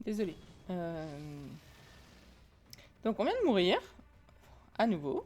Désolée. Donc on vient de mourir. À nouveau.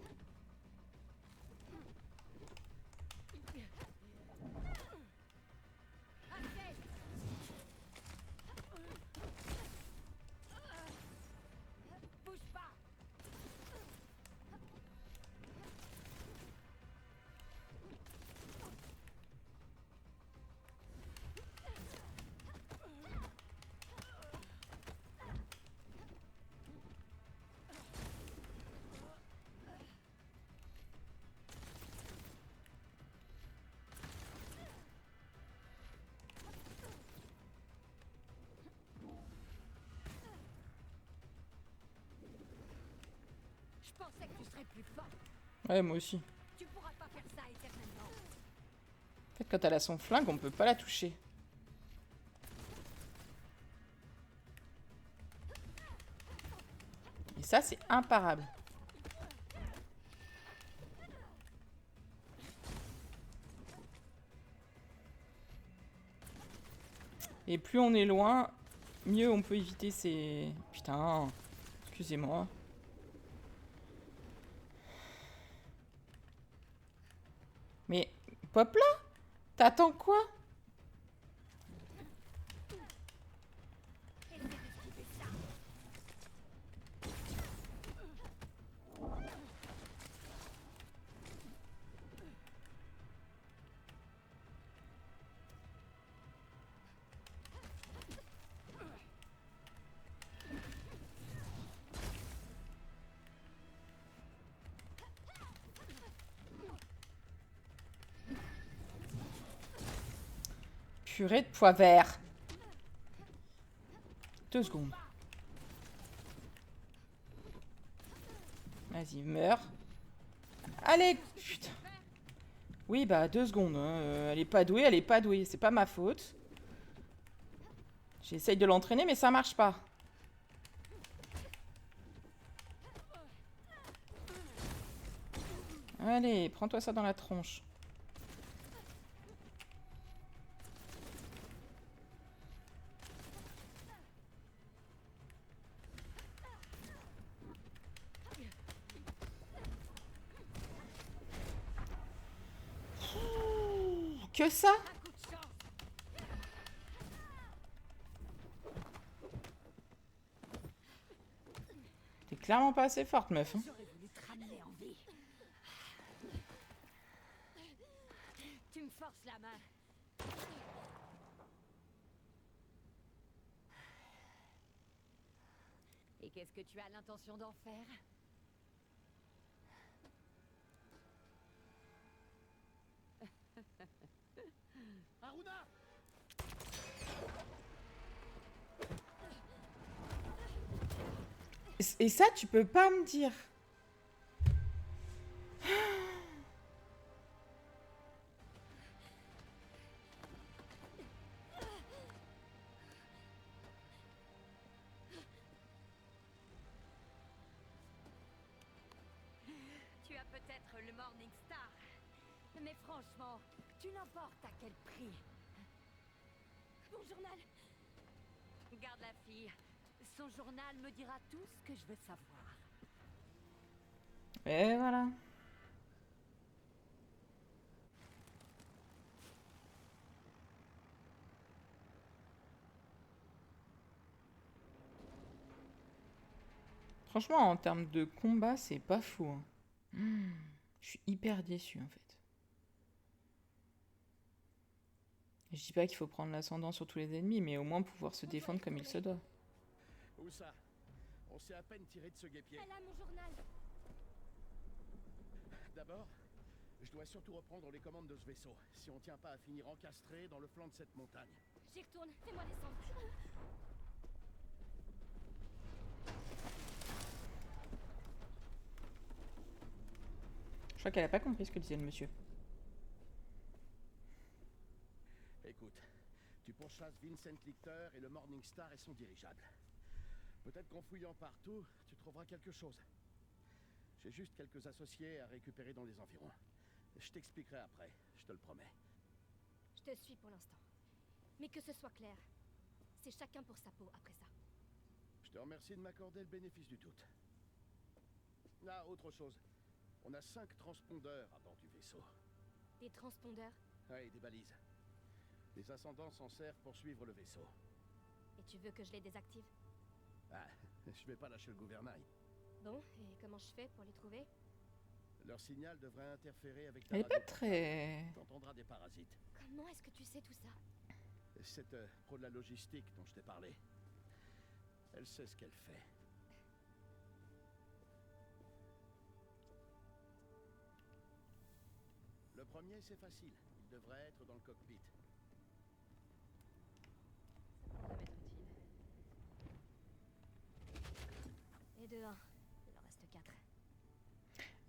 Je pensais que tu serais plus fort. Ouais, moi aussi. Tu pourras pas faire ça éternellement. En fait, quand elle a son flingue, on peut pas la toucher. Et ça, c'est imparable. Et plus on est loin, mieux on peut éviter ces... Putain, excusez-moi. Mais, Pop là, t'attends quoi? Purée de pois vert. 2 secondes. Vas-y, meurs. Allez, putain. Oui, bah 2 secondes. Hein. Elle est pas douée, elle est pas douée. C'est pas ma faute. J'essaye de l'entraîner, mais ça marche pas. Allez, prends-toi ça dans la tronche. Que ça? T'es clairement pas assez forte, meuf. Hein. J'aurais voulu te ramener en vie. Tu me forces la main. Et qu'est-ce que tu as l'intention d'en faire? Aruna! Et ça, tu peux pas me dire. Tu as peut-être le Morning Star. Mais franchement, tu l'emportes à quel prix? Mon journal. Garde la fille. Son journal me dira tout ce que je veux savoir. Et voilà. Franchement, en termes de combat, c'est pas fou. Hein. Je suis hyper déçu en fait. Je dis pas qu'il faut prendre l'ascendant sur tous les ennemis, mais au moins pouvoir se défendre comme il se doit. Où ça? On s'est à peine tiré de ce guépier. Elle a mon journal. D'abord, je dois surtout reprendre les commandes de ce vaisseau, si on tient pas à finir encastré dans le flanc de cette montagne. J'y retourne. Fais-moi descendre. Je crois qu'elle a pas compris ce que disait le monsieur. Écoute, tu pourchasses Vincent Lichter et le Morning Star et son dirigeable. Peut-être qu'en fouillant partout, tu trouveras quelque chose. J'ai juste quelques associés à récupérer dans les environs. Je t'expliquerai après, je te le promets. Je te suis pour l'instant. Mais que ce soit clair, c'est chacun pour sa peau après ça. Je te remercie de m'accorder le bénéfice du doute. Ah, autre chose. On a 5 transpondeurs à bord du vaisseau. Des transpondeurs. Ouais, des balises. Les ascendants s'en servent pour suivre le vaisseau. Et tu veux que je les désactive? Ah, je vais pas lâcher le gouvernail. Bon, et comment je fais pour les trouver? Leur signal devrait interférer avec ta Elle est pas radio. très... T'entendras des parasites. Comment est-ce que tu sais tout ça? Cette pro de la logistique dont je t'ai parlé. Elle sait ce qu'elle fait. Le premier, c'est facile. Il devrait être dans le cockpit. Ça pourrait m'être utile. Et de 1. Il en reste 4.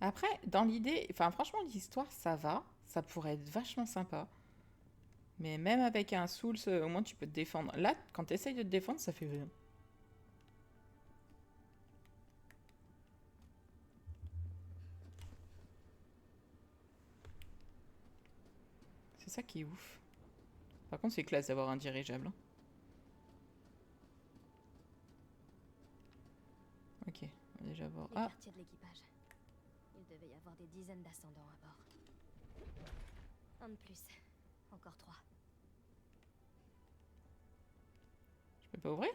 Après, dans l'idée... Enfin, franchement, l'histoire, ça va. Ça pourrait être vachement sympa. Mais même avec un Souls, au moins, tu peux te défendre. Là, quand tu essayes de te défendre, ça fait rien. C'est ça qui est ouf. Par contre, c'est classe d'avoir un dirigeable. Hein. Ok, on va déjà voir. Les Ah, quartiers de l'équipage. Il devait y avoir des dizaines d'ascendants à bord. Un de plus. Encore 3. je peux pas ouvrir?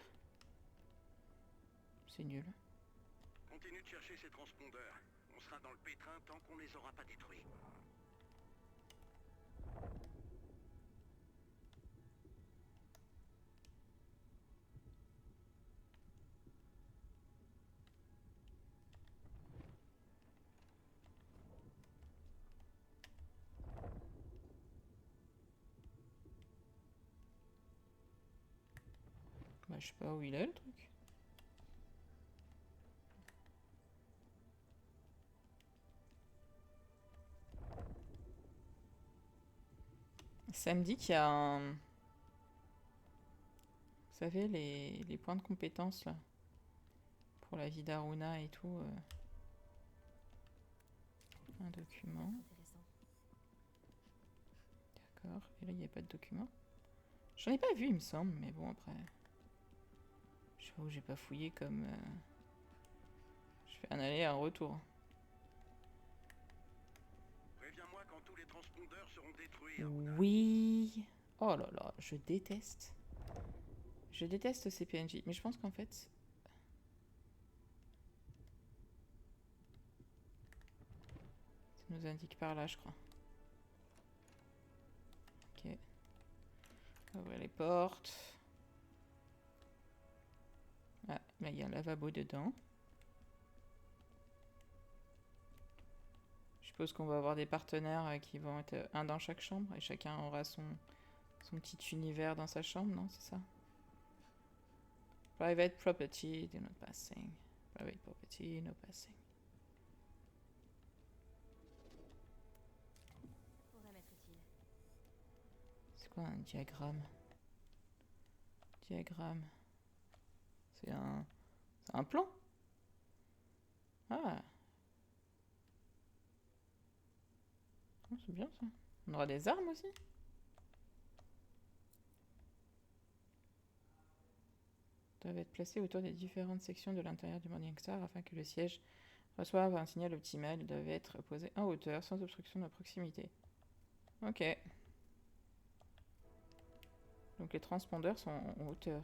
C'est nul. Continue de chercher ces transpondeurs. On sera dans le pétrin tant qu'on les aura pas détruits. Bah, je sais pas où il est, le truc. Ça me dit qu'il y a un... Vous savez, les points de compétences, là. Pour la vie d'Aruna et tout. Un document. Intéressant. D'accord. Et là, il n'y a pas de document. J'en ai pas vu, il me semble. Mais bon, après... Je sais pas où j'ai pas fouillé comme... Je fais un aller et un retour. Préviens-moi quand tous les transpondeurs seront détruits. Aruna. Oui. Oh là là, je déteste. Je déteste ces PNJ. Mais je pense qu'en fait... Ça nous indique par là, je crois. Ok. On va ouvrir les portes. Ah, là, il y a un lavabo dedans. Je suppose qu'on va avoir des partenaires qui vont être un dans chaque chambre et chacun aura son petit univers dans sa chambre, non? C'est ça? Private property, do not passing. Private property, no passing. Pourrait m'être utile. C'est quoi un diagramme? Diagramme. C'est un plan? Ah. Oh, c'est bien ça. On aura des armes aussi? Doivent être placés autour des différentes sections de l'intérieur du Morningstar afin que le siège reçoive un signal optimal. Ils doivent être posés en hauteur, sans obstruction de proximité. Ok. Donc les transpondeurs sont en hauteur.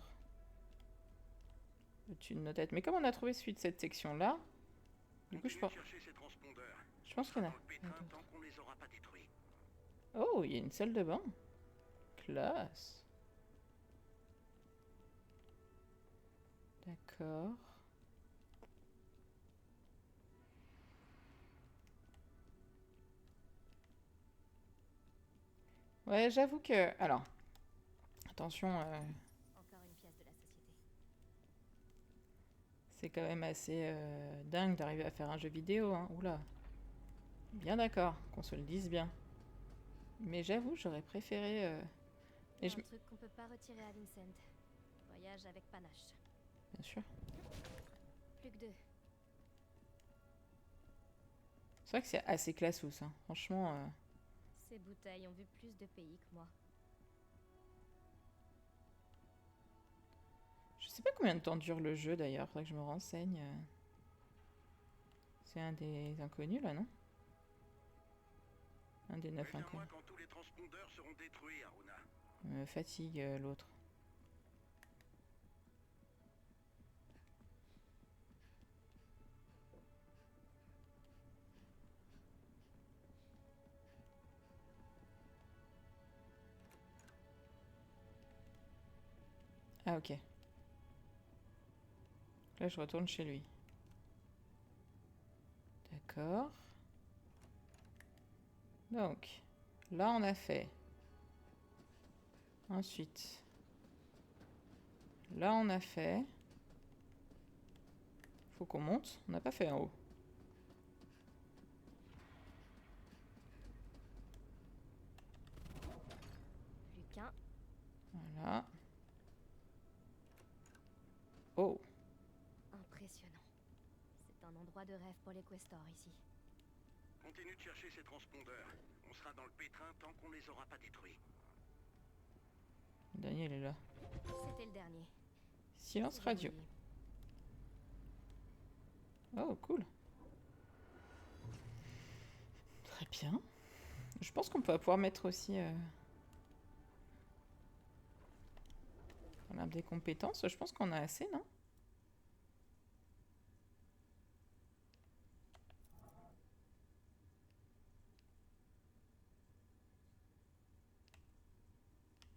Au-dessus de nos têtes. Mais comme on a trouvé celui de cette section-là, du coup je pense qu'il y en a. Oh, il y a une salle de bain. Classe. D'accord. Ouais, j'avoue que... Alors, attention, Encore une pièce de la société. c'est quand même assez dingue d'arriver à faire un jeu vidéo, hein. Oula. Bien d'accord, qu'on se le dise bien. Mais j'avoue, j'aurais préféré... Et Et un truc qu'on peut pas retirer à Vincent. Voyage avec panache. Bien sûr. Plus que 2. C'est vrai que c'est assez classous, ça. Franchement... Ces bouteilles ont vu plus de pays que moi. Je sais pas combien de temps dure le jeu d'ailleurs, faudrait que je me renseigne. C'est un des inconnus là, non? Un des 9 inconnus. Préviens-moi quand tous les transpondeurs seront détruits, Aruna. Me fatigue l'autre. Ah ok. Là je retourne chez lui. D'accord. Donc, là on a fait. Ensuite. Là on a fait. Faut qu'on monte. On n'a pas fait en haut. Plus qu'un. Voilà. Oh. Impressionnant. C'est un endroit de rêve pour les questors ici. Continue de chercher ces transpondeurs. On sera dans le pétrin tant qu'on les aura pas détruits. Daniel est là. C'était le dernier. Silence C'est radio. verrouillé. Oh, cool. Très bien. Je pense qu'on peut pouvoir mettre aussi l'arbre des compétences. Je pense qu'on a assez, non?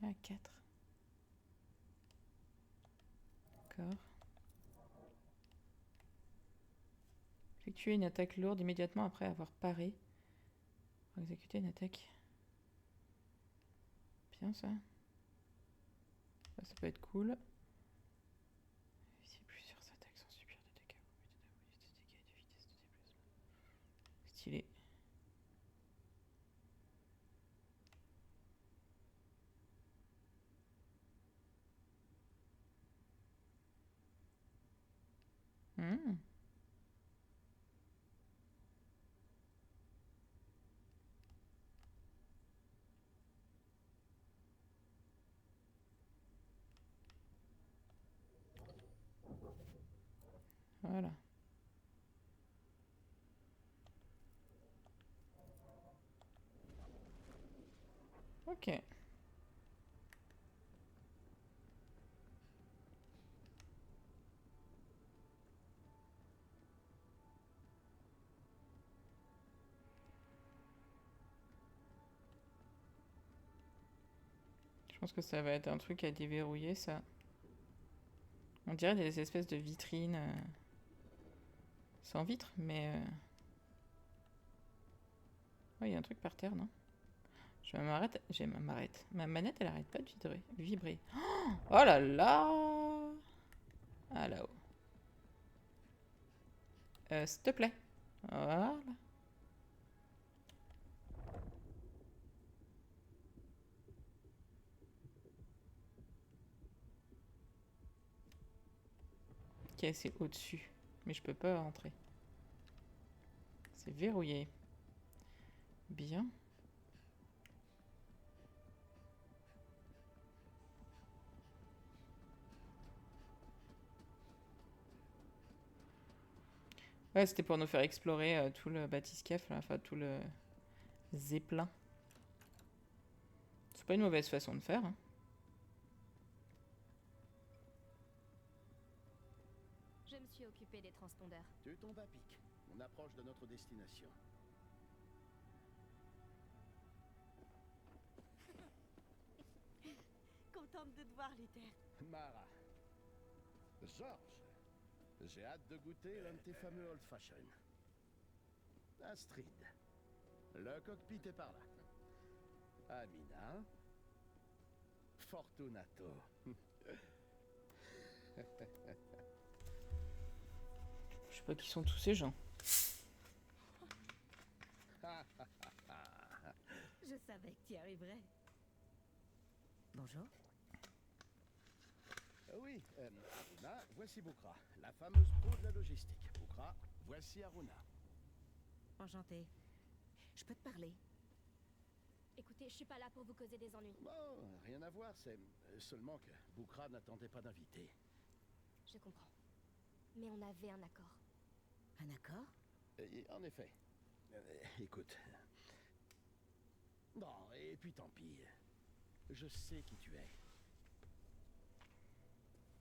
Ah, 4. D'accord. Effectuer une attaque lourde immédiatement après avoir paré. Pour exécuter une attaque. Bien ça. Ça peut être cool. Si plusieurs attaques sans subir de dégâts. De dégâts et de vitesse de déplacement. Stylé. Hmm. Voilà. Ok. Je pense que ça va être un truc à déverrouiller, ça. On dirait des espèces de vitrines sans vitre, mais... Oh, il y a un truc par terre, non? Je m'arrête. Ma manette, elle arrête pas de vibrer. Oh là là! Ah là-haut. S'il te plaît. Voilà. Ok, c'est au-dessus. Mais je peux pas entrer. C'est verrouillé. Bien. Ouais, c'était pour nous faire explorer tout le bathyscaphe, là, enfin tout le zeppelin. C'est pas une mauvaise façon de faire. Hein. Je me suis occupée des transpondeurs. Tu tombes à pic. On approche de notre destination. Contente de te voir, Luther. Mara. Georges. J'ai hâte de goûter l'un de tes fameux old fashion. Astrid. Le cockpit est par là. Amina. Fortunato. Je sais pas qui sont tous ces gens. Je savais que tu y arriverais. Bonjour. Oui, Aruna, voici Boukra, la fameuse pro de la logistique. Boukra, voici Aruna. Enchantée. Je peux te parler? Écoutez, je suis pas là pour vous causer des ennuis. Bon, rien à voir, c'est seulement que Boukra n'attendait pas d'invité. Je comprends. Mais on avait un accord. Un accord? En effet. Écoute. Bon, et puis tant pis. Je sais qui tu es.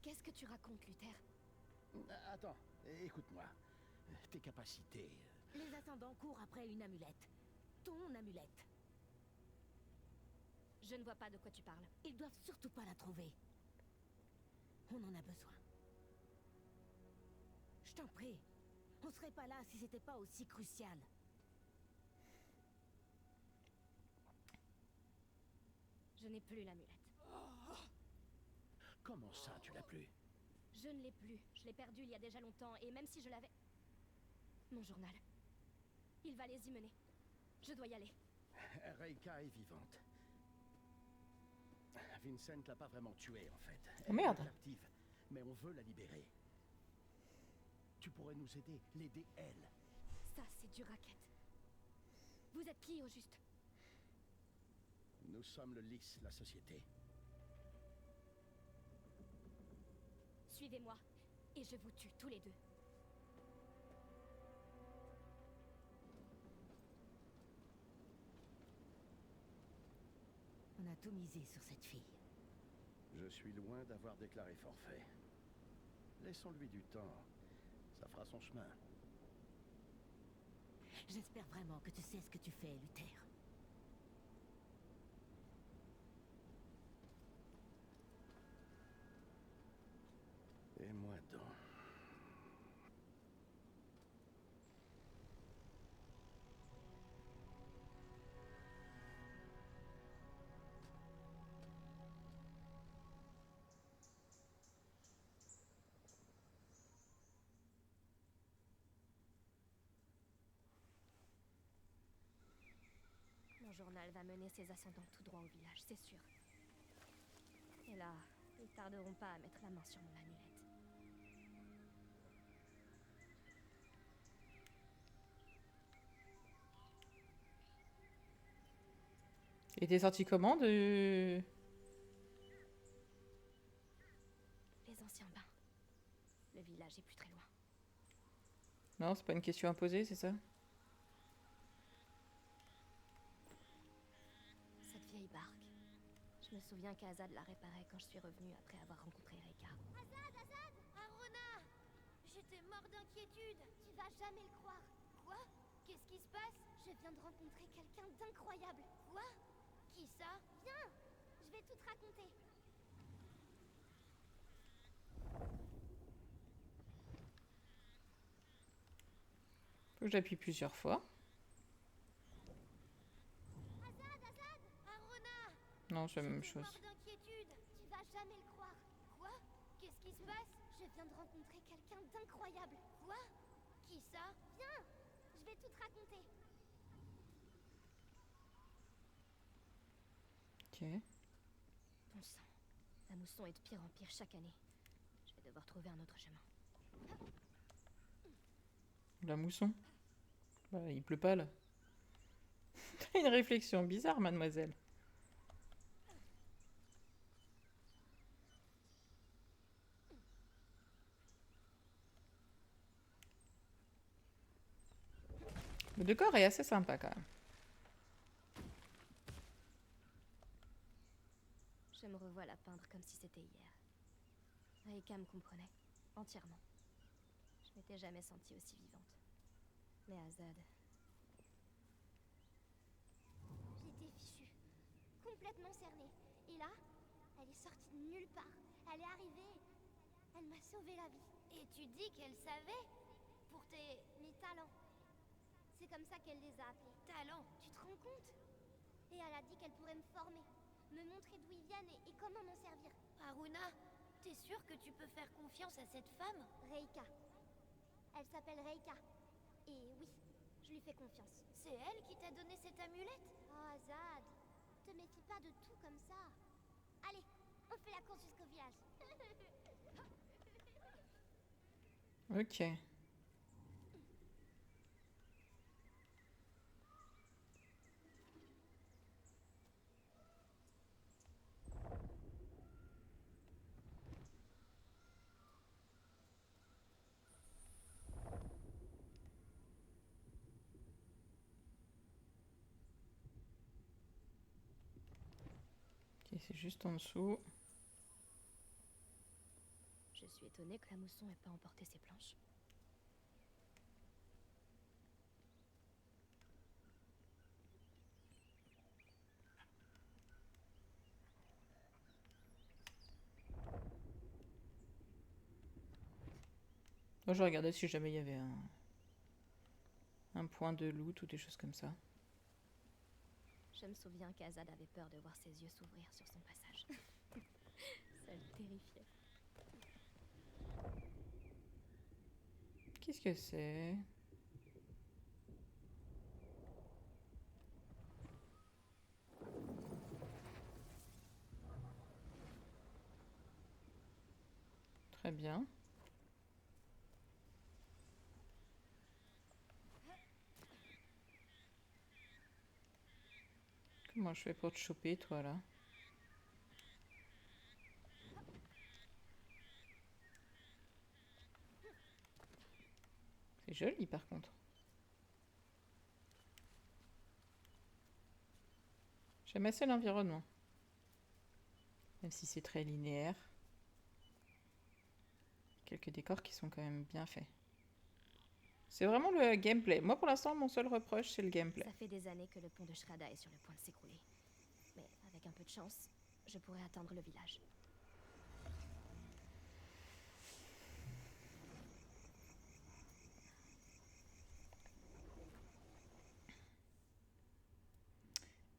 Qu'est-ce que tu racontes, Luther? Attends, écoute-moi. Tes capacités... Les ascendants courent après une amulette. Ton amulette. Je ne vois pas de quoi tu parles. Ils doivent surtout pas la trouver. On en a besoin. Je t'en prie. On serait pas là si c'était pas aussi crucial. Je n'ai plus l'amulette. Comment ça, tu l'as plus? Je ne l'ai plus. Je l'ai perdu il y a déjà longtemps, et même si je l'avais... Mon journal. Il va les y mener. Je dois y aller. Reika est vivante. Vincent l'a pas vraiment tuée, en fait. Oh merde. Elle est captive, mais on veut la libérer. Tu pourrais nous aider, l'aider elle. Ça, c'est du racket. Vous êtes qui, au juste? Nous sommes le Lys, la société. Suivez-moi, et je vous tue tous les deux. On a tout misé sur cette fille. Je suis loin d'avoir déclaré forfait. Laissons-lui du temps. Ça fera son chemin. J'espère vraiment que tu sais ce que tu fais, Luther. Et moi donc. Mon journal va mener ses ascendants tout droit au village, c'est sûr. Et là, ils tarderont pas à mettre la main sur mon amulette. Et t'es sorti comment de... Les anciens bains. Le village est plus très loin. Non, c'est pas une question à poser, c'est ça? Cette vieille barque. Je me souviens qu'Azad l'a réparée quand je suis revenue après avoir rencontré Reika. Azad! Arona! J'étais mort d'inquiétude. Tu vas jamais le croire. Quoi? Qu'est-ce qui se passe? Je viens de rencontrer quelqu'un d'incroyable. Quoi? Qui ça? Viens! Je vais tout te raconter. Faut que j'appuie plusieurs fois. Azad! Arona! Non, c'est la même J'étais chose. mort d'inquiétude. Tu vas jamais le croire. Quoi? Qu'est-ce qui se passe? Je viens de rencontrer quelqu'un d'incroyable. Quoi? Qui ça? Viens! Je vais tout te raconter. Ok. Bon sang. La mousson est de pire en pire chaque année. Je vais devoir trouver un autre chemin. La mousson. Bah, il pleut pas, là. T'as une réflexion bizarre, mademoiselle. Le décor est assez sympa, quand même. Je me revois la peindre comme si c'était hier. Reika me comprenait, entièrement. Je m'étais jamais sentie aussi vivante. Mais Azad... J'étais fichue. Complètement cernée. Et là, elle est sortie de nulle part. Elle est arrivée. Elle m'a sauvé la vie. Et tu dis qu'elle savait? Pour mes talents. C'est comme ça qu'elle les a appelés. Talents? Tu te rends compte? Et elle a dit qu'elle pourrait me former. Me montrer d'où ils viennent et comment m'en servir. Aruna, t'es sûre que tu peux faire confiance à cette femme? Reika. Elle s'appelle Reika. Et oui, je lui fais confiance. C'est elle qui t'a donné cette amulette? Oh, Azad, te méfie pas de tout comme ça. Allez, on fait la course jusqu'au village. Ok. c'est juste en dessous. Je suis étonnée que la mousson ait pas emporté ses planches. Moi, je regardais si jamais il y avait un point de loot ou des choses comme ça. Je me souviens qu'Azad avait peur de voir ses yeux s'ouvrir sur son passage. Ça le terrifiait. Qu'est-ce que c'est? Très bien. Comment je fais pour te choper, toi, là? C'est joli, par contre. J'aime assez l'environnement. Même si c'est très linéaire. Quelques décors qui sont quand même bien faits. C'est vraiment le gameplay. Moi, pour l'instant, mon seul reproche, c'est le gameplay. Ça fait des années que le pont de Shrada est sur le point de s'écrouler. Mais avec un peu de chance, je pourrais atteindre le village.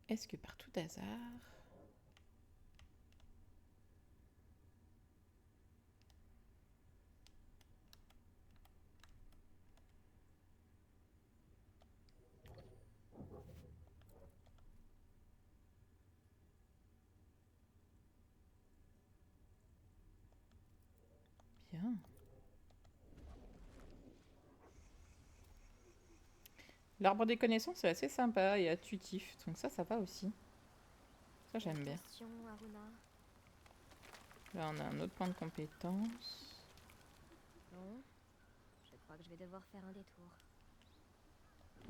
Est-ce que par tout hasard... Bien. L'arbre des connaissances, c'est assez sympa et intuitif. Donc ça va aussi. Ça, j'aime bien. Attention, Aruna. Là, on a un autre point de compétence. Non, je crois que je vais devoir faire un détour.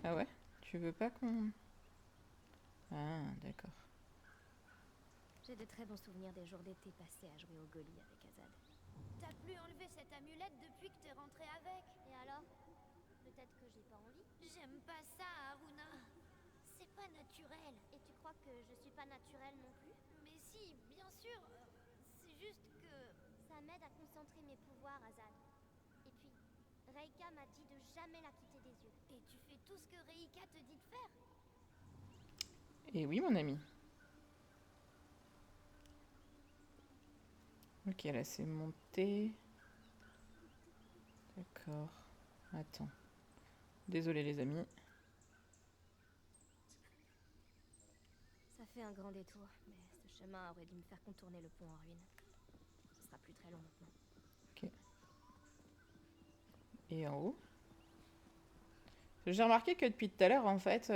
Ah ouais? Tu veux pas qu'on... Ah, d'accord. J'ai de très bons souvenirs des jours d'été passés à jouer au Goli avec Azad. T'as plus enlevé cette amulette depuis que t'es rentré avec. Et alors? Peut-être que j'ai pas envie. J'aime pas ça, Aruna. C'est pas naturel. Et tu crois que je suis pas naturelle non plus? Mais si, bien sûr. C'est juste que... Ça m'aide à concentrer mes pouvoirs, Azad. Et puis, Reika m'a dit de jamais la quitter des yeux. Et tu fais tout ce que Reika te dit de faire. Et oui, mon ami. Ok, là, c'est monté. D'accord. Attends. Désolé, les amis. Ça fait un grand détour, mais ce chemin aurait dû me faire contourner le pont en ruine. Ce sera plus très long maintenant. Ok. Et en haut? J'ai remarqué que depuis tout à l'heure, en fait,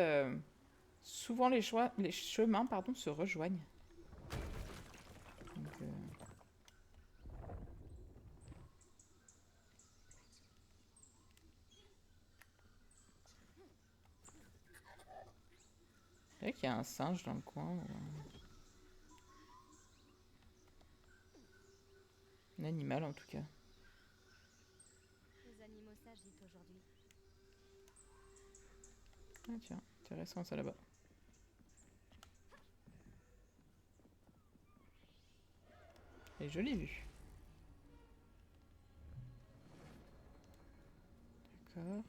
souvent les chemins pardon, se rejoignent. Donc, c'est vrai qu'il y a un singe dans le coin. Ou un animal, en tout cas. Les animaux s'agitent aujourd'hui. Ah tiens, intéressant ça là-bas. Et jolie vue. D'accord.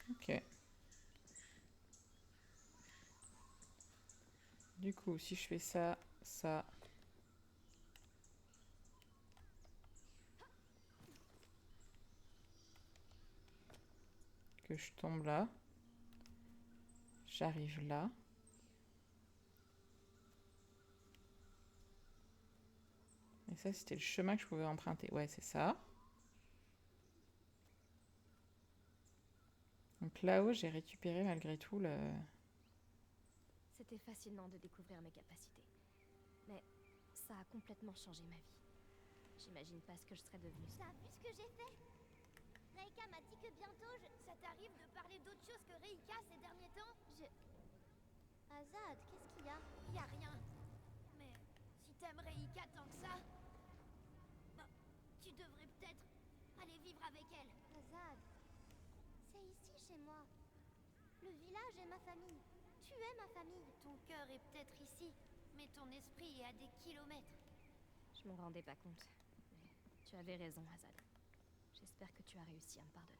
Ok. Du coup, si je fais ça, ça... Que je tombe là. J'arrive là. Et ça, c'était le chemin que je pouvais emprunter. Ouais, c'est ça. Donc là-haut, j'ai récupéré malgré tout le... C'était fascinant de découvrir mes capacités. Mais ça a complètement changé ma vie. J'imagine pas ce que je serais devenue. T'as vu ce que j'ai fait? Reika m'a dit que bientôt Ça t'arrive de parler d'autre chose que Reika ces derniers temps Azad, qu'est-ce qu'il y a? Y a rien. Mais si t'aimes Reika tant que ça, bah, tu devrais peut-être aller vivre avec elle. Azad, c'est ici chez moi. Le village est ma famille. Tu es ma famille. Ton cœur est peut-être ici, mais ton esprit est à des kilomètres. Je m'en rendais pas compte. Mais tu avais raison, Azad. J'espère que tu as réussi à me pardonner.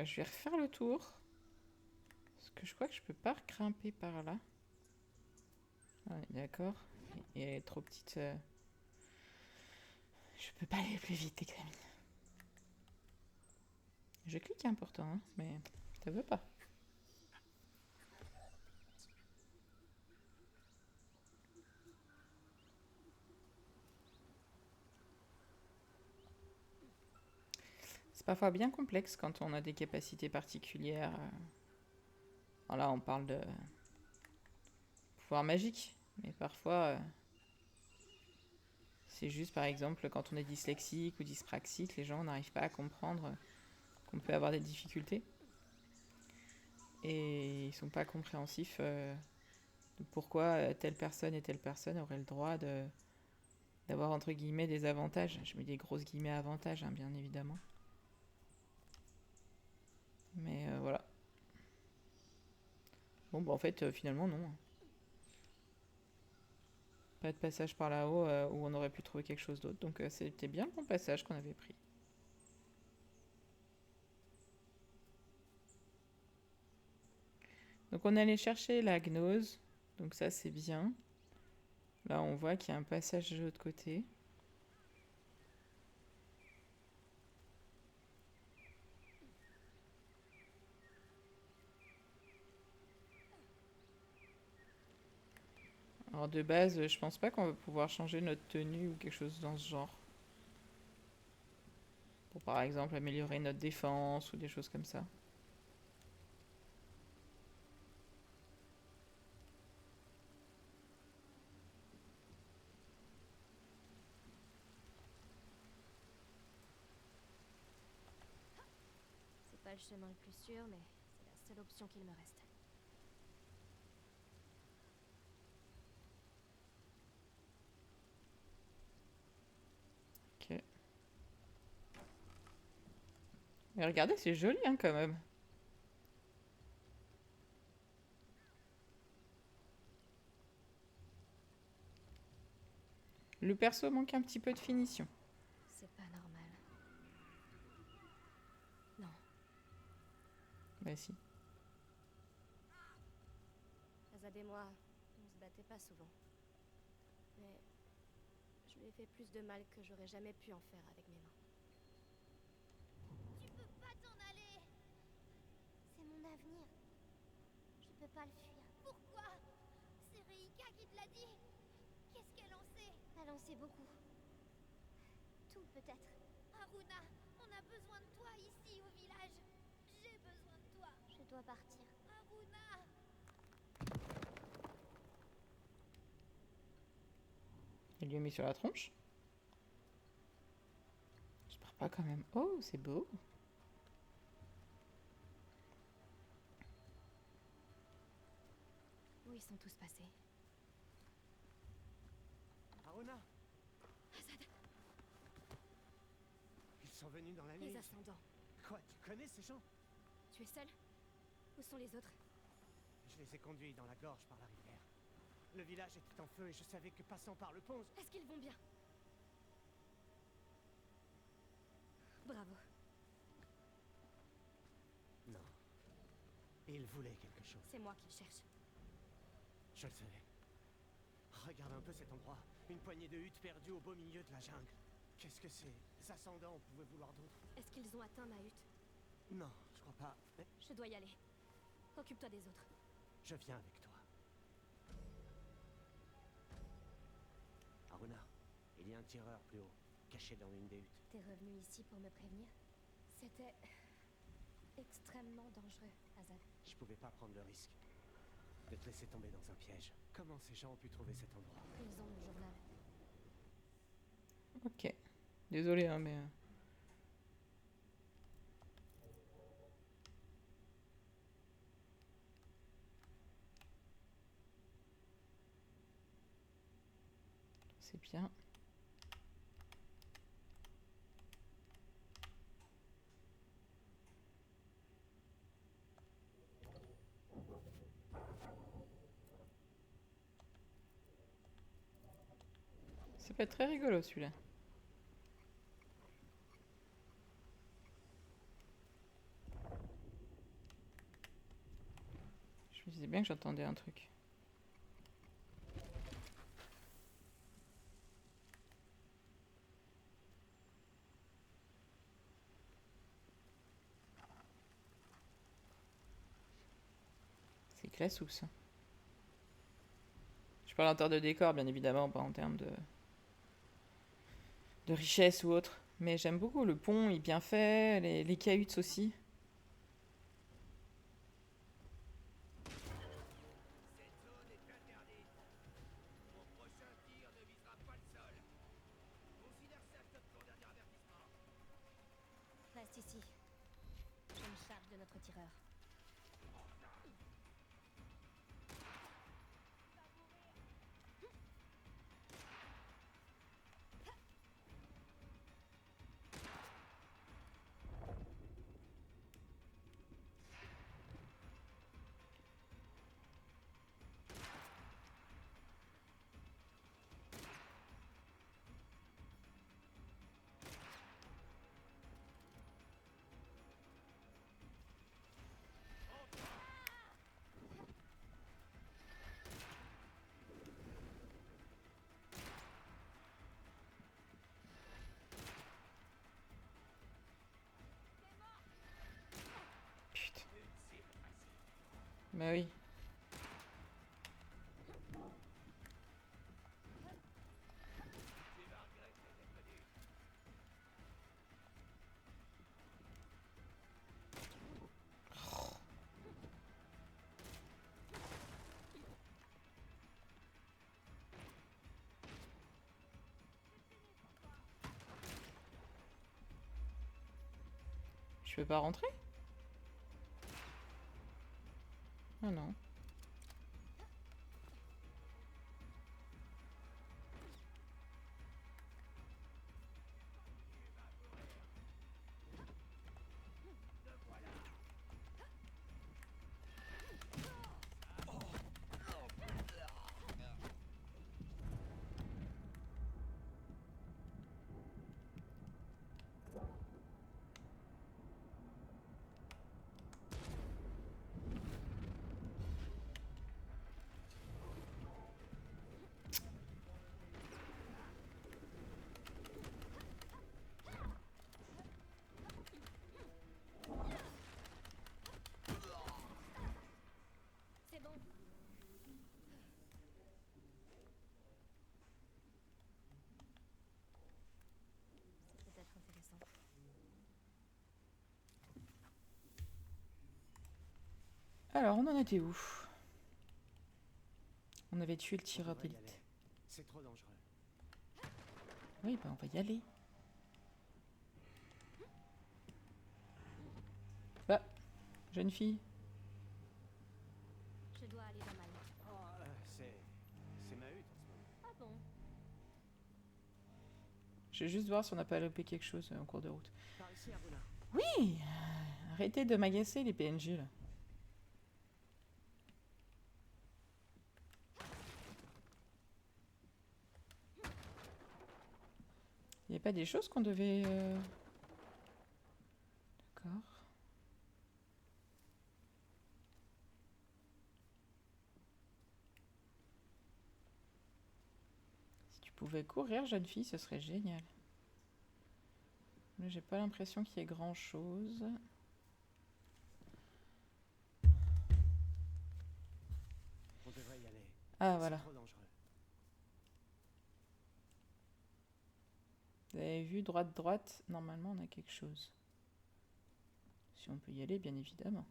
Je vais refaire le tour. Parce que je crois que je peux pas grimper par là. Ouais, d'accord. Il est trop petite. Je peux pas aller plus vite, les gamines. Je clique important, hein, mais ça veut pas. C'est parfois bien complexe quand on a des capacités particulières. Là, on parle de pouvoir magique, mais parfois, c'est juste, par exemple, quand on est dyslexique ou dyspraxique, les gens n'arrivent pas à comprendre qu'on peut avoir des difficultés. Et ils sont pas compréhensifs de pourquoi telle personne et telle personne auraient le droit d'avoir, entre guillemets, des avantages. Je mets des grosses guillemets avantages, hein, bien évidemment. Mais voilà. Bon, bah en fait, finalement, non. Pas de passage par là-haut où on aurait pu trouver quelque chose d'autre. Donc c'était bien le bon passage qu'on avait pris. Donc on allait chercher la gnose. Donc ça c'est bien. Là on voit qu'il y a un passage de l'autre côté. Alors de base, je pense pas qu'on va pouvoir changer notre tenue ou quelque chose dans ce genre. Pour par exemple améliorer notre défense ou des choses comme ça. C'est pas le chemin le plus sûr, mais c'est la seule option qu'il me reste. Ok. Mais regardez, c'est joli hein, quand même. Le perso manque un petit peu de finition. C'est pas normal. Non. Bah si. Azad et moi, on se battait pas souvent. Mais je lui ai fait plus de mal que j'aurais jamais pu en faire avec mes mains. Tu peux pas t'en aller. C'est mon avenir. Je peux pas le fuir. Pourquoi? C'est Reika qui te l'a dit. Qu'est-ce qu'elle en sait? Elle en sait beaucoup. Tout peut-être. Haruna, on a besoin de toi ici au village. J'ai besoin de toi. Je dois partir. Haruna! Il lui a mis sur la tronche. Je pars pas quand même. Oh, c'est beau. Où ils sont tous passés? Aruna, Azad, ils sont venus dans la nuit. les ascendants. Quoi, tu connais ces gens? Tu es seul? Où sont les autres? Je les ai conduits dans la gorge par la rivière. Le village était en feu et je savais que passant par le pont... Est-ce qu'ils vont bien? Bravo. Non. Ils voulaient quelque chose. C'est moi qui cherche. Je le savais. Regarde un peu cet endroit. Une poignée de huttes perdues au beau milieu de la jungle. Qu'est-ce que ces ascendants pouvaient vouloir d'autre? Est-ce qu'ils ont atteint ma hutte? Non, je crois pas. Mais Je dois y aller. Occupe-toi des autres. je viens avec toi. Aruna, il y a un tireur plus haut, caché dans une des huttes. T'es revenu ici pour me prévenir? C'était extrêmement dangereux, Azad. Je pouvais pas prendre le risque de te laisser tomber dans un piège. Comment ces gens ont pu trouver cet endroit? Ils ont le journal. Ok. Désolé, hein, mais... C'est bien. Ça peut être très rigolo, celui-là. Je me disais bien que j'entendais un truc. C'est classou, ça. Je parle en termes de décor, bien évidemment, pas en termes de richesse ou autre. Mais j'aime beaucoup. Le pont est bien fait, les cahutes aussi. Reste ici. Je me charge de notre tireur. Putain. Bah oui. Je peux pas rentrer? Ah non. C'est bon. C'est peut-être intéressant. Alors, on en était où? On avait tué le tireur On devrait y d'élite. aller. C'est trop dangereux. Oui, bah on va y aller. Bah, jeune fille. Je dois aller dans ma malle. Oh, c'est ma hutte en ce moment. Ah bon? Je vais juste voir si on n'a pas loupé quelque chose en cours de route. Par ici, Aruna. Oui! Arrêtez de m'agacer les PNJ là. Il n'y a pas des choses qu'on devait... D'accord. Si tu pouvais courir, jeune fille, ce serait génial. Mais j'ai pas l'impression qu'il y ait grand chose. On devrait y aller. Ah C'est voilà. trop dangereux. Vous avez vu, droite, normalement on a quelque chose. Si on peut y aller, bien évidemment.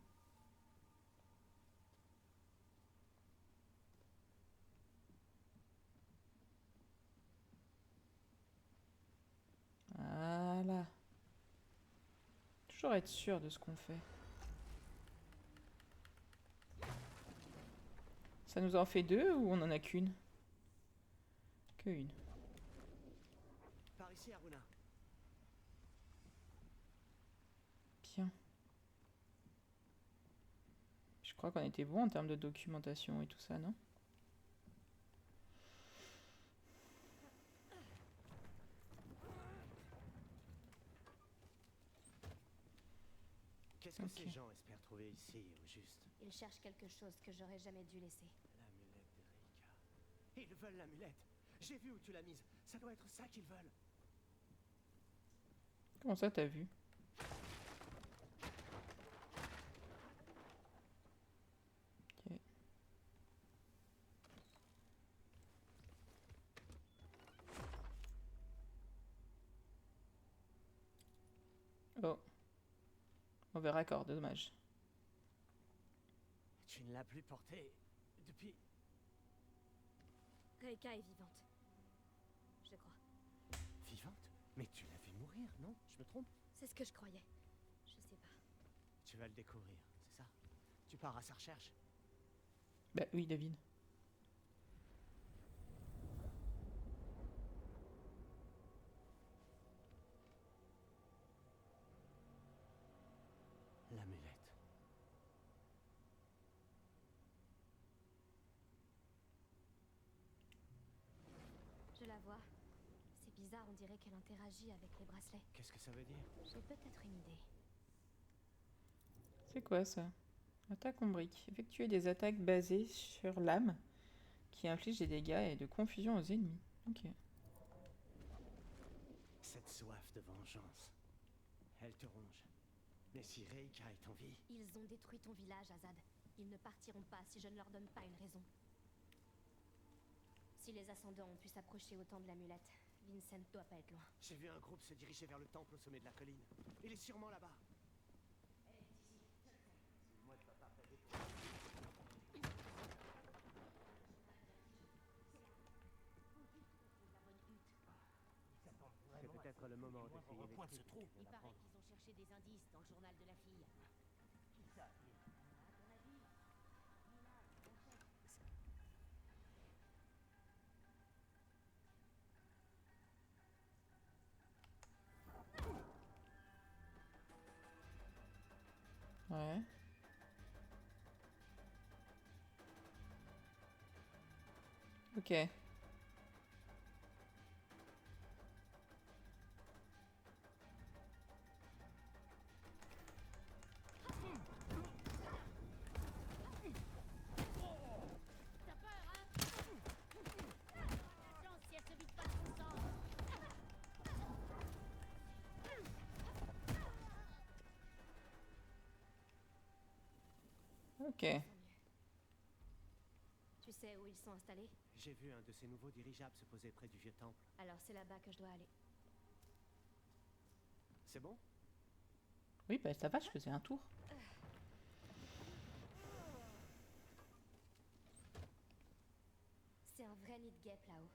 Toujours être sûr de ce qu'on fait. Ça nous en fait deux ou on en a qu'une? Que une. Par ici, Aruna. Bien. Je crois qu'on était bon en termes de documentation et tout ça, non? Qu'est-ce que Ok. ces gens espèrent trouver ici, au juste? Ils cherchent quelque chose que j'aurais jamais dû laisser. L'amulette d'Erika. Ils veulent l'amulette. J'ai vu où tu l'as mise. Ça doit être ça qu'ils veulent. Comment ça, t'as vu? Ok. Oh. Mauvais raccord, dommage. Tu ne l'as plus portée depuis... Reika est vivante. Je crois. Vivante? Mais tu l'as vu mourir, non? Je me trompe? C'est ce que je croyais. Je sais pas. Tu vas le découvrir, c'est ça? Tu pars à sa recherche? Bah oui, David. L'amulette. Je la vois. C'est bizarre, on dirait qu'elle interagit avec les bracelets. Qu'est-ce que ça veut dire? J'ai peut-être une idée. C'est quoi ça? Attaque ombrique. Effectuer des attaques basées sur l'âme qui infligent des dégâts et de confusion aux ennemis. Ok. Cette soif de vengeance. Elle te ronge. Mais si Reika est en vie... Ils ont détruit ton village, Azad. Ils ne partiront pas si je ne leur donne pas une raison. Si les ascendants ont pu s'approcher autant de l'amulette, Vincent doit pas être loin. J'ai vu un groupe se diriger vers le temple au sommet de la colline. Il est sûrement là-bas. C'est peut-être le moment d'essayer les trucs. Il paraît qu'ils ont cherché des indices dans le journal de la fille. Ouais. Ok. T'as peur, hein? La chance si elle se vide pas de son sang. Ok. Tant mieux. Tu sais où ils sont installés? J'ai vu un de ces nouveaux dirigeables se poser près du vieux temple. Alors c'est là-bas que je dois aller. C'est bon? Oui, bah ça va, je faisais un tour. C'est un vrai nid de guêpes là-haut.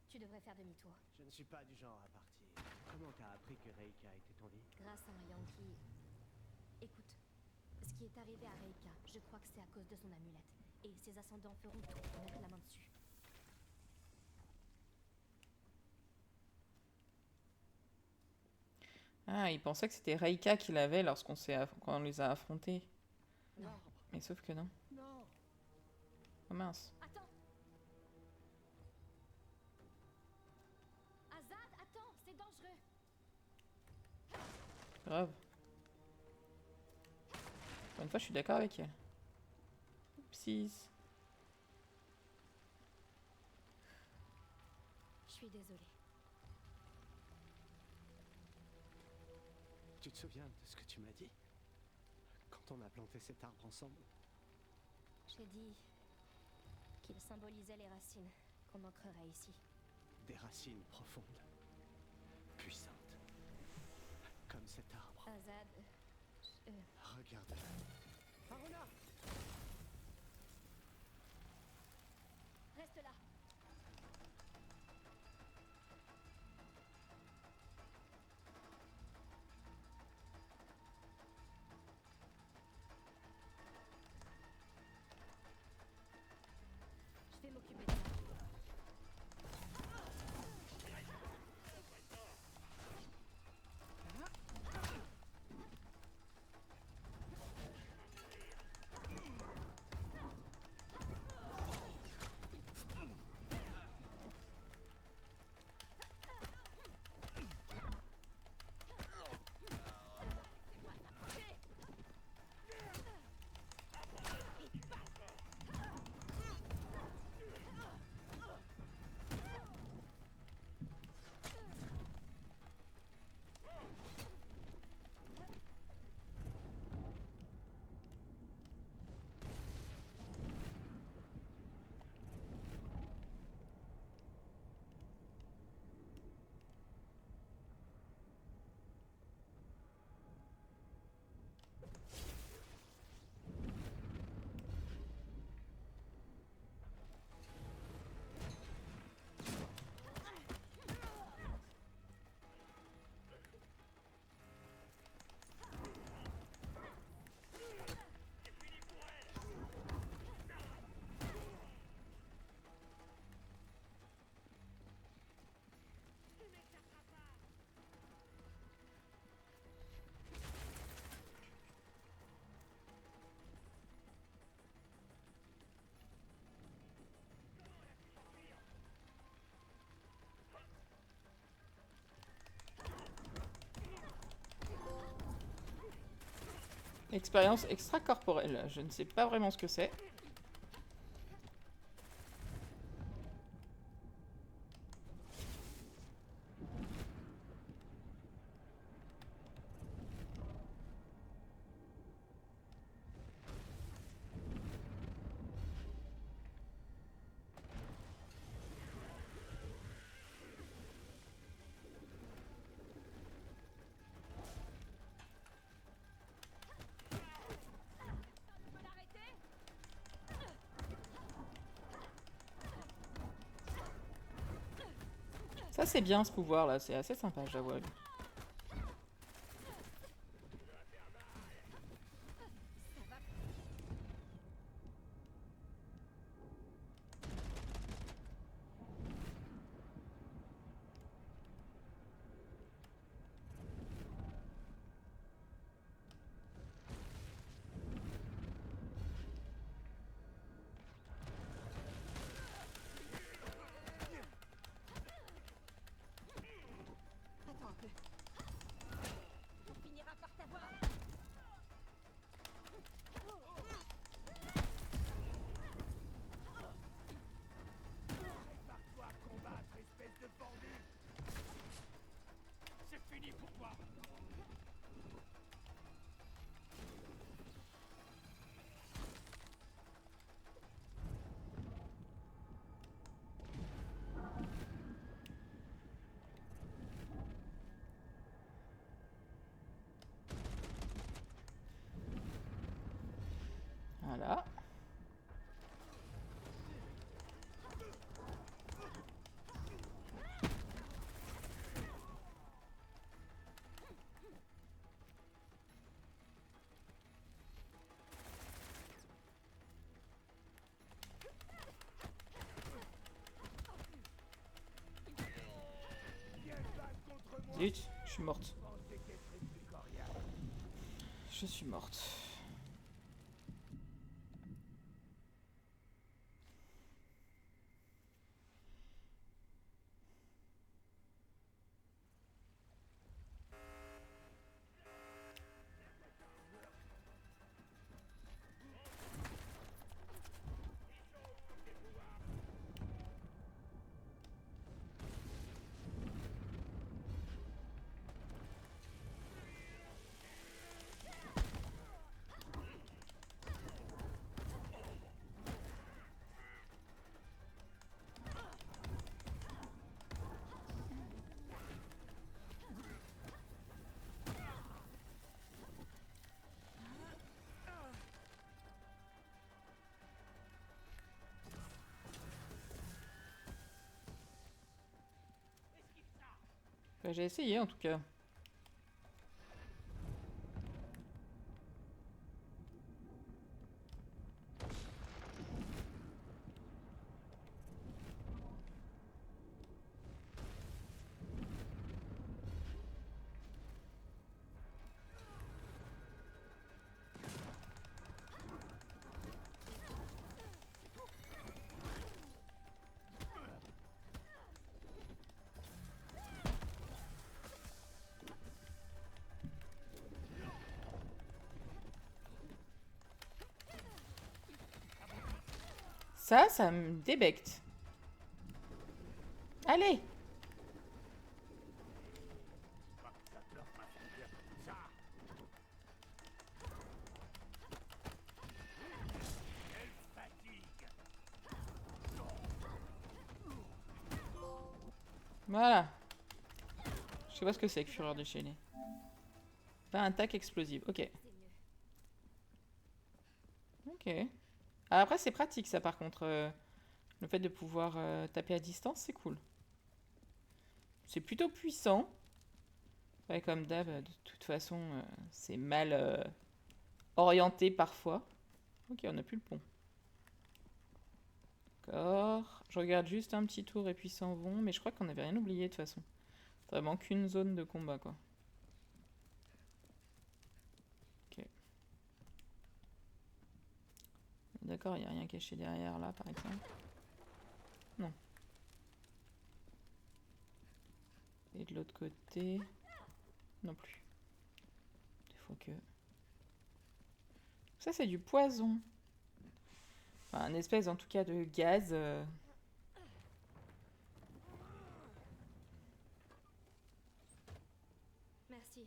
Tu devrais faire demi-tour. Je ne suis pas du genre à partir. Comment t'as appris que Reika était en vie? Grâce à un Yankee. Écoute, ce qui est arrivé à Reika, je crois que c'est à cause de son amulette. Et ses ascendants feront tout pour mettre la main dessus. Ah, il pensait que c'était Reika qui l'avait quand on les a affrontés. Non. Mais sauf que non. Non! Oh mince. Attends! Azad, attends, c'est dangereux! Grave. Pour une fois, je suis d'accord avec elle. Oupsies. Je suis désolée. Tu te souviens de ce que tu m'as dit? Quand on a planté cet arbre ensemble? J'ai dit qu'il symbolisait les racines qu'on ancrerait ici. Des racines profondes. Puissantes. Comme cet arbre. Azad, Regarde-le. Aruna! reste là! Expérience extracorporelle. Je ne sais pas vraiment ce que c'est. Ça c'est bien ce pouvoir là, c'est assez sympa, j'avoue. Attends un peu. On finira par t'avoir. Prépare-toi à combattre, espèce de pendu. C'est fini pour toi. Voilà. Zut, je suis morte. Je suis morte. Bah, j'ai essayé en tout cas. Ça me débecte. Allez! Voilà. Je sais pas ce que c'est que Fureur déchaînée. Pas un tac explosive. Ok. C'est mieux. Ok. Ah, après, c'est pratique ça par contre. Le fait de pouvoir taper à distance, c'est cool. C'est plutôt puissant. Ouais, comme d'hab, de toute façon, c'est mal orienté parfois. Ok, on n'a plus le pont. D'accord. Je regarde juste un petit tour et puis s'en vont. Mais je crois qu'on n'avait rien oublié de toute façon. Vraiment qu'une zone de combat, quoi. Ok. D'accord, il n'y a rien caché derrière là, par exemple. Non. Et de l'autre côté... Non plus. Des fois que... Ça, c'est du poison. Enfin, un espèce, en tout cas, de gaz. Merci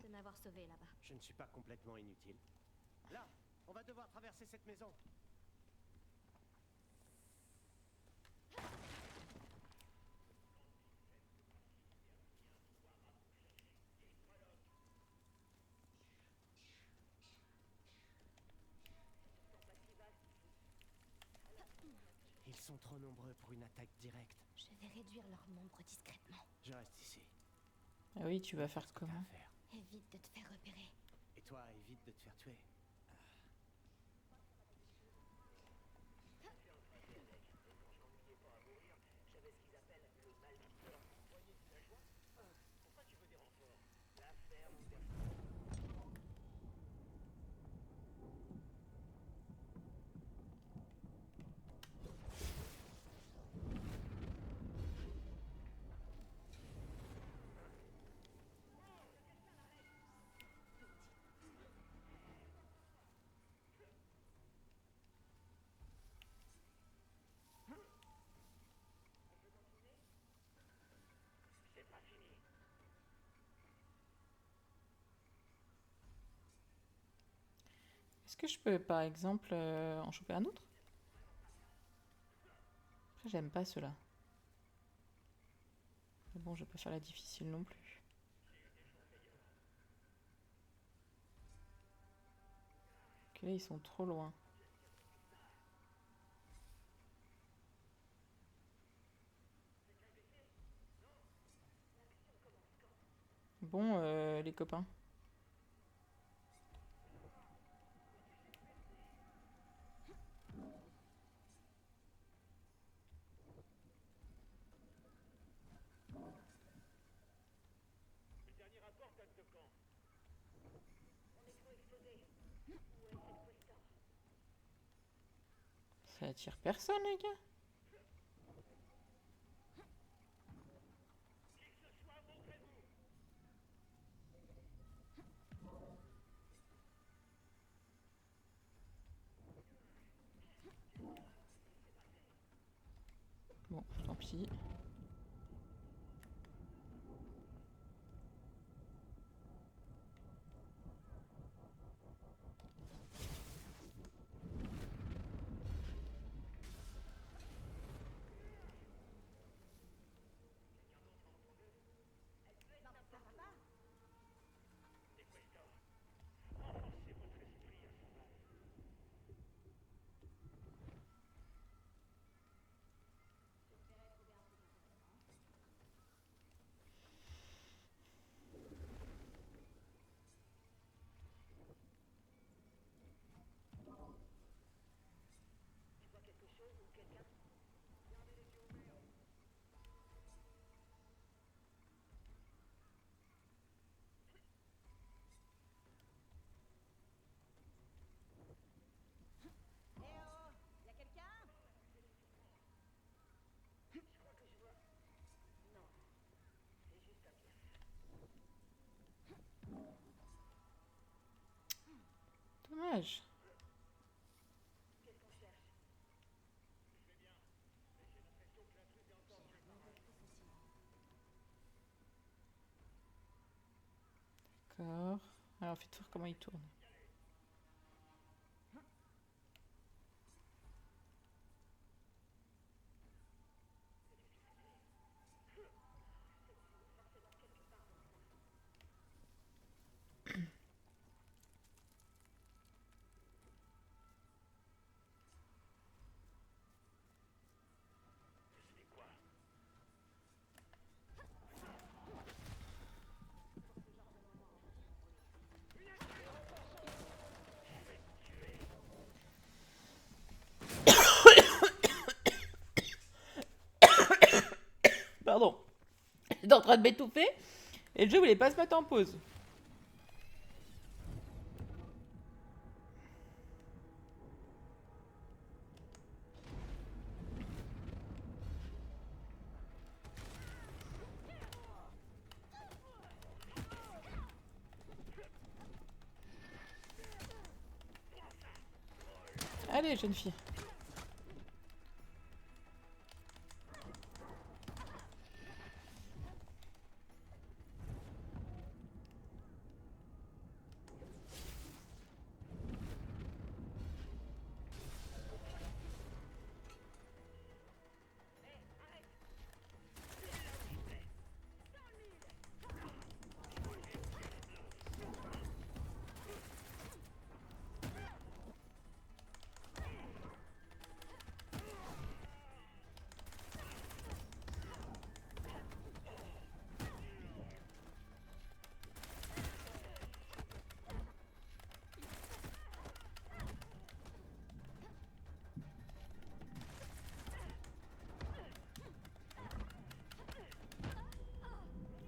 de m'avoir sauvé là-bas. Je ne suis pas complètement inutile. Là, on va devoir traverser cette maison. Ils sont trop nombreux pour une attaque directe. Je vais réduire leur nombre discrètement. Je reste ici. Ah oui, tu vas faire Ce que t'as comment? à faire. Évite de te faire repérer. Et toi, évite de te faire tuer. Est-ce que je peux, par exemple, en choper un autre? Après, j'aime pas ceux-là. Mais bon, je vais pas faire la difficile non plus. Ok, là, ils sont trop loin. Bon, les copains. Ça attire personne, les gars. Bon, tant pis. Dommage. D'accord. Alors, faites voir comment il tourne. Pardon. J'étais en train de m'étouffer et le jeu voulait pas se mettre en pause. Allez, jeune fille.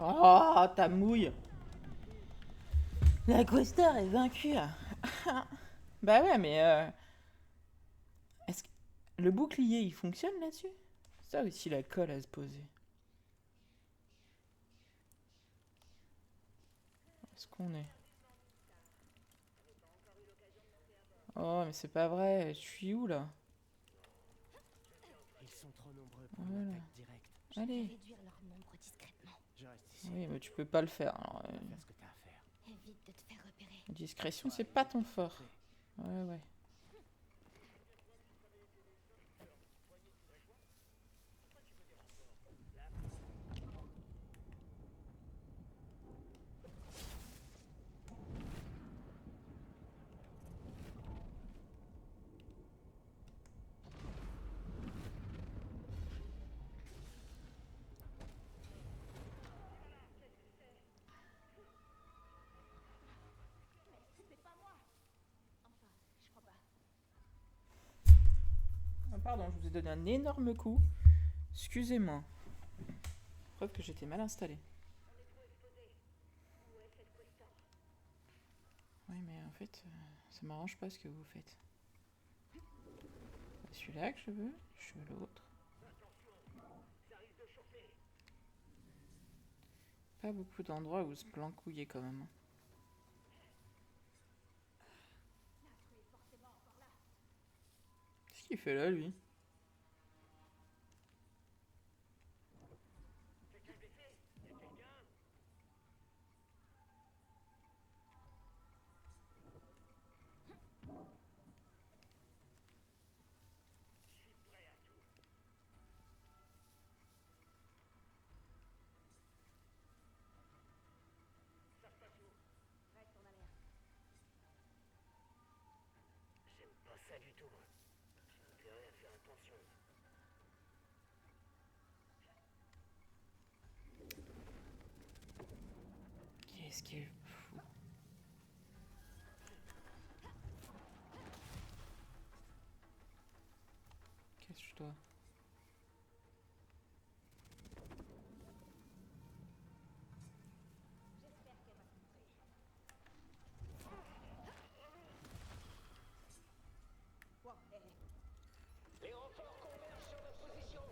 Oh, ta mouille. La Questar est vaincue. Bah ouais, mais... est-ce que le bouclier, il fonctionne là-dessus? Ça aussi, la colle à se poser. Est-ce qu'on est... Oh, mais c'est pas vrai. Je suis où, là? Ils sont trop nombreux pour Voilà. une attaque directe. Allez. Réduire leur nombre discrètement. Je reste ici. Oui, mais tu peux pas le faire. Alors, Fais ce que t'as à faire. Évite de te faire repérer. discrétion, c'est pas ton fort. Ouais, ouais. Ah, pardon, je vous ai donné un énorme coup. Excusez-moi. Preuve que j'étais mal installé. Oui, mais en fait, ça m'arrange pas ce que vous faites. Celui-là que je veux l'autre. Pas beaucoup d'endroits où se blancouiller quand même. Qu'est-ce qu'il fait là, lui? J'aime pas ça du tout. J'ai intérêt à faire attention. Qu'est-ce qu'il fout? Cache-toi. Les renforts convergent sur notre position.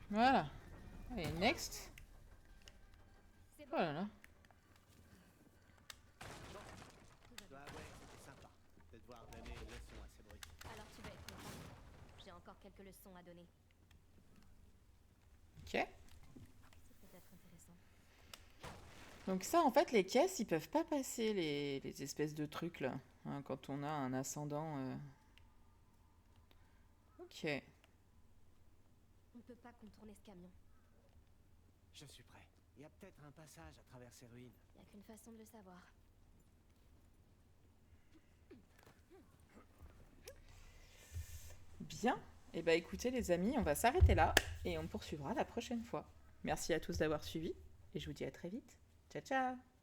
Voilà. Allez, next. Oh là là. Bah ouais, c'était sympa de devoir donner une leçon à ces bruits. Alors tu vas être content. J'ai encore quelques leçons à donner. Ok. C'est peut-être intéressant. Donc ça, en fait, les caisses, ils peuvent pas passer les espèces de trucs là. Hein, quand on a un ascendant Ok. On peut pas contourner ce camion. Je suis prêt. Il y a peut-être un passage à travers ces ruines. Y a qu'une façon de le savoir. Bien. Et bah écoutez les amis, on va s'arrêter là et on poursuivra la prochaine fois. Merci à tous d'avoir suivi et je vous dis à très vite. Ciao ciao.